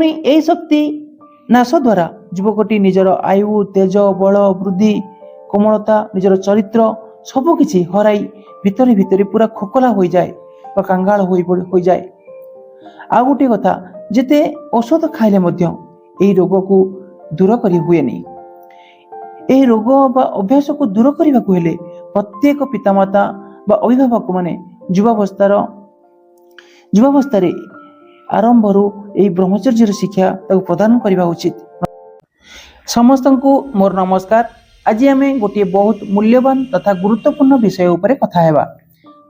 पुणी यही शक्ति नाश द्वारा युवकटी निजर आयु तेज बल वृद्धि कोमलता निजर चरित्र सबकिछि हराई भितरे भितरे पूरा खोकला हो जाए कांगाल हो जाए। आ गोटे कथा जेते औषध खाइले मध्य एही रोग को दूर करी हुए नहीं। एही रोग बा अभ्यास को दूर करने को हेले प्रत्येक पितामाता बा अभिभावक माने युवावस्था आरंभ यही ब्रह्मचर्य शिक्षा प्रदान करने उचित। समस्त को मोर नमस्कार। आज आम गोटे बहुत मूल्यवान तथा गुरुत्वपूर्ण विषय उपरे कथा हेबा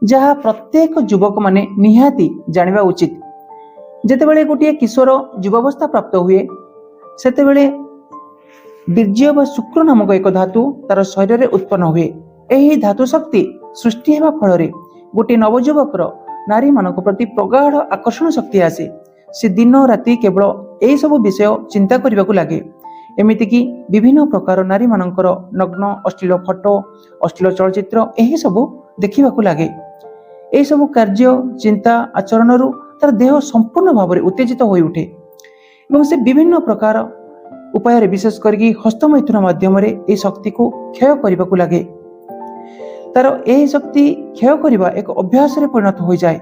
जहाँ प्रत्येक युवक माने निहाती जानिबा उचित। जेतेबेले गोटे किशोर युवावस्था प्राप्त हुए सेतेबेले बीर्य व शुक्र नामक एक धातु तार शरीर में उत्पन्न हुए। यही धातु शक्ति सृष्टि हेबा फल गोटे नवयुवकर नारी मानक प्रति प्रगाढ़ आकर्षण शक्ति आसे। से दिन राति केवल यही सब विषय चिंता करने को लगे। एमिति कि विभिन्न प्रकार नारी मानकर नग्न अश्लील फोटो अश्लील चलचित्र यही सब देखा लगे। यही सब कार्य चिंता आचरण तार देह संपूर्ण भाव में उत्तेजित हो उठे और से विभिन्न प्रकार उपाय विशेष करके हस्तमैथुन माध्यम ये शक्ति को क्षय करने को लगे। तार यही शक्ति क्षय करने एक अभ्यास परिणत हो जाए।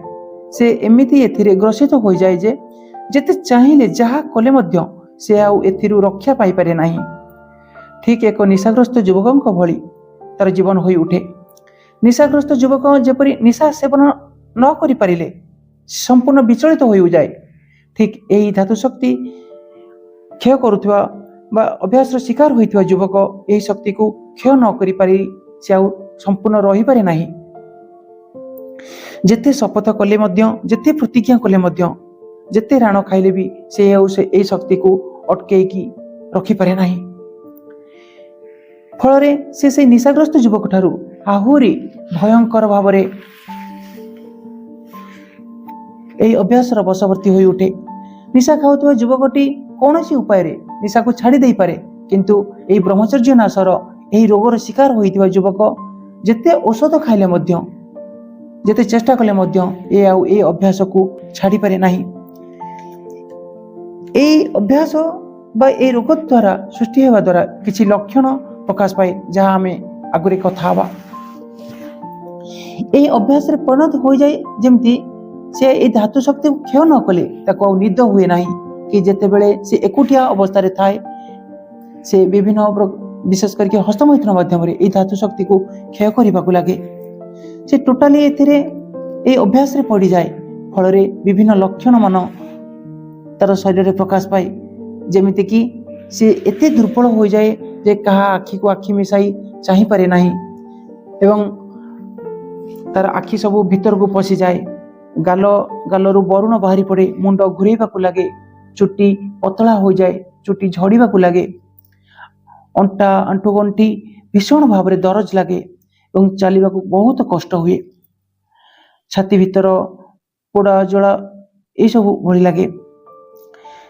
से एमिति एथिरे ग्रसित हो जाए जे जेते चाहिए जहाँ कले मध्य से आउ एथिरु रक्षा पाई पारे नाही। ठीक एक निशाग्रस्त युवक भली तार जीवन हो उठे। निशाग्रस्त युवक जेपरी निशा सेवन न करि पारिले संपूर्ण विचलित हो जाए। ठीक यही धातु शक्ति क्षय करुवा बा अभ्यास शिकार होइथिबा युवक यही शक्ति को क्षय न करि पारि से आउ संपूर्ण रही पारे नाही। जेते शपथ कले मध्य जेते प्रतिज्ञा कले मध्य जेते राण खाइले भी से यही शक्ति को अटकेकी रखी पारे नाही। फल से निशाग्रस्त युवक ठारू आहुरी भयंकर भाव में यही अभ्यास वशवर्ती हो उठे। निशा खाऊଥିବା युवकटी कौन सी उपाय निशा को छाड़ी दे पारे किंतु यही ब्रह्मचर्य नाशर यही रोगर शिकार होइଥିବା युवक जेते औषध खाइले मध्य जेते चेष्टा कले मध्य ये अभ्यास को छाड़ी पारे नाही। यही अभ्यास बा ये रोग द्वारा सृष्टि होगा द्वारा किसी लक्षण प्रकाश पाए जहाँ आम आगुरी कथा हवा। यही अभ्यास परिणत हो जाए जमती से ये धातु शक्ति को क्षय न कले ताको निद हुए ना कि जेतेबेले से एकुटिया अवस्था रे थाए से विभिन्न विशेष करके हस्तमैथुन माध्यम ये धातु शक्ति को क्षय करने को लगे। से टोटाली ए अभ्यास रे पड़ जाए फल विभिन्न लक्षण मान तार शरीर में प्रकाश पाए जेमिति कि से एते दुर्बल हो जाए जे कहा आखि को आखि मिसाई चाहि पारे नाही एवं तार आखि सब भीतर को पशि जाए। गालरू बरुण बाहरी पड़े मुंड घुरेबा को लगे चुट्टी पतला हो जाए चुट्टी झड़ीबा को लगे अंटा आंठु गंठी भीषण भाव में दरज लगे एवं चलने को बहुत कष्ट हुए। छाती भीतर पोड़ा जला ये सब भली लगे।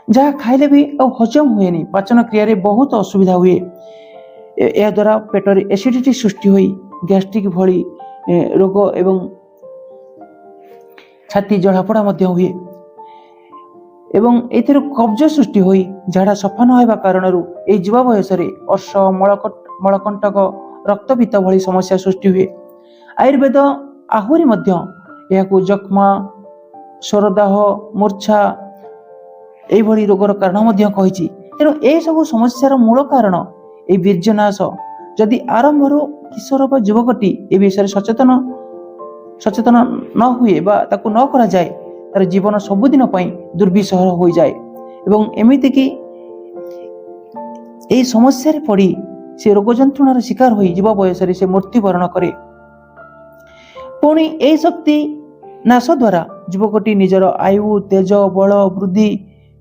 जहाँ खाइले भी हजम हुए नहीं पाचन क्रिया रे बहुत असुविधा हुए। यह द्वारा पेटर एसिडिटी सृष्टि हुई गैस्ट्रिक भली रोग एवं छाती जड़ापड़ा मध्य हुए एवं एथिर कब्ज सृष्टि हुई झाड़ा सफा न होगा कारण युवा बयस अर्श मलकंटक रक्तपित्त भली समस्या सृष्टि हुए। आयुर्वेद आहुरी मध्य यह जख्मा स्वरदाह मूर्छा यही रोगर कारण मध्य कही। तेणु यह सब समस्यार मूल कारण ये बीर्यनाश जदि आरंभ किशोर व युवकटी ए विषय सचेतन न हुए बा ताकू न करा जाए तार जीवन सबुदिन दुर्विषह हो जाए एवं एमिति कि यही समस्या रे पड़ी से रोग जंत्रणार शिकार हो युवा बयस से मृत्युवरण करे। पुणी यही शक्ति नाश द्वारा युवकटी निजर आयु तेज बल वृद्धि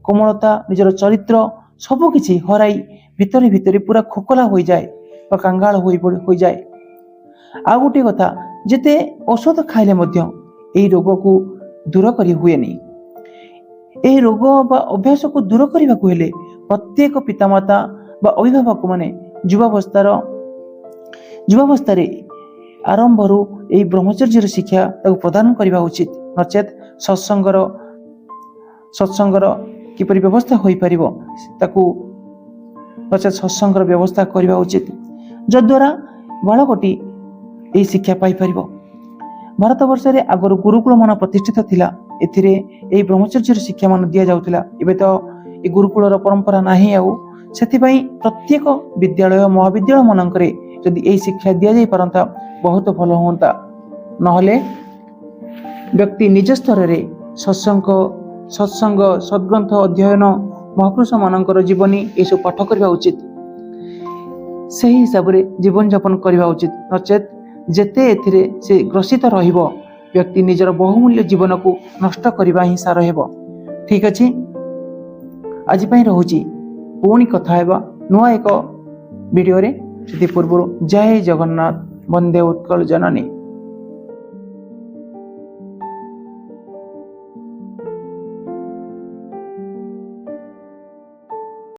कोमलता निजर चरित्र सबकिछि हराई भितरे भितरे पूरा खोकला हो जाए कांगाल हो जाए। आ गोटे कथा जेते औषध खाइले मध्य यही रोग को दूर करी हुए नहीं। यही रोग बा अभ्यास को दूर करने को हेले प्रत्येक पितामाता बा अभिभावक माने युवावस्था आरंभ यही ब्रह्मचर्य शिक्षा प्रदान करने उचित। नचेत सत्संगर କିପରି ବ୍ୟବସ୍ଥା ହୋଇପାରିବ ତାକୁ ନଚେତ୍ ସତ୍ସଙ୍ଗର ବ୍ୟବସ୍ଥା କରିବା ଉଚିତ, ଯଦ୍ୱାରା ବାଳକଟି ଏହି ଶିକ୍ଷା ପାଇପାରିବ। ଭାରତବର୍ଷରେ ଆଗରୁ ଗୁରୁକୁଳ ମାନ ପ୍ରତିଷ୍ଠିତ ଥିଲା, ଏଥିରେ ଏହି ବ୍ରହ୍ମଚର୍ଯ୍ୟର ଶିକ୍ଷା ମାନ ଦିଆଯାଉଥିଲା। ଏବେ ତ ଏ ଗୁରୁକୁଳର ପରମ୍ପରା ନାହିଁ ଆଉ, ସେଥିପାଇଁ ପ୍ରତ୍ୟେକ ବିଦ୍ୟାଳୟ ମହାବିଦ୍ୟାଳୟ ମାନଙ୍କରେ ଯଦି ଏହି ଶିକ୍ଷା ଦିଆଯାଇ ପାରନ୍ତା ବହୁତ ଭଲ ହୁଅନ୍ତା। ନହେଲେ ବ୍ୟକ୍ତି ନିଜ ସ୍ତରରେ ସତ୍ସଙ୍ଗ ସଦ୍ଗ୍ରନ୍ଥ ଅଧ୍ୟୟନ ମହାପୁରୁଷ ମାନଙ୍କର ଜୀବନୀ ଏସବୁ ପାଠ କରିବା ଉଚିତ, ସେହି ହିସାବରେ ଜୀବନଯାପନ କରିବା ଉଚିତ। ନଚେତ୍ ଯେତେ ଏଥିରେ ସେ ଗ୍ରସିତ ରହିବ, ବ୍ୟକ୍ତି ନିଜର ବହୁମୂଲ୍ୟ ଜୀବନକୁ ନଷ୍ଟ କରିବା ହିଁ ସାର ହେବ। ଠିକ୍ ଅଛି, ଆଜି ପାଇଁ ରହୁଛି, ପୁଣି କଥା ହେବା ନୂଆ ଏକ ଭିଡ଼ିଓରେ। ସେଥି ପୂର୍ବରୁ ଜୟ ଜଗନ୍ନାଥ, ବନ୍ଦେ ଉତ୍କଳ ଜନନୀ।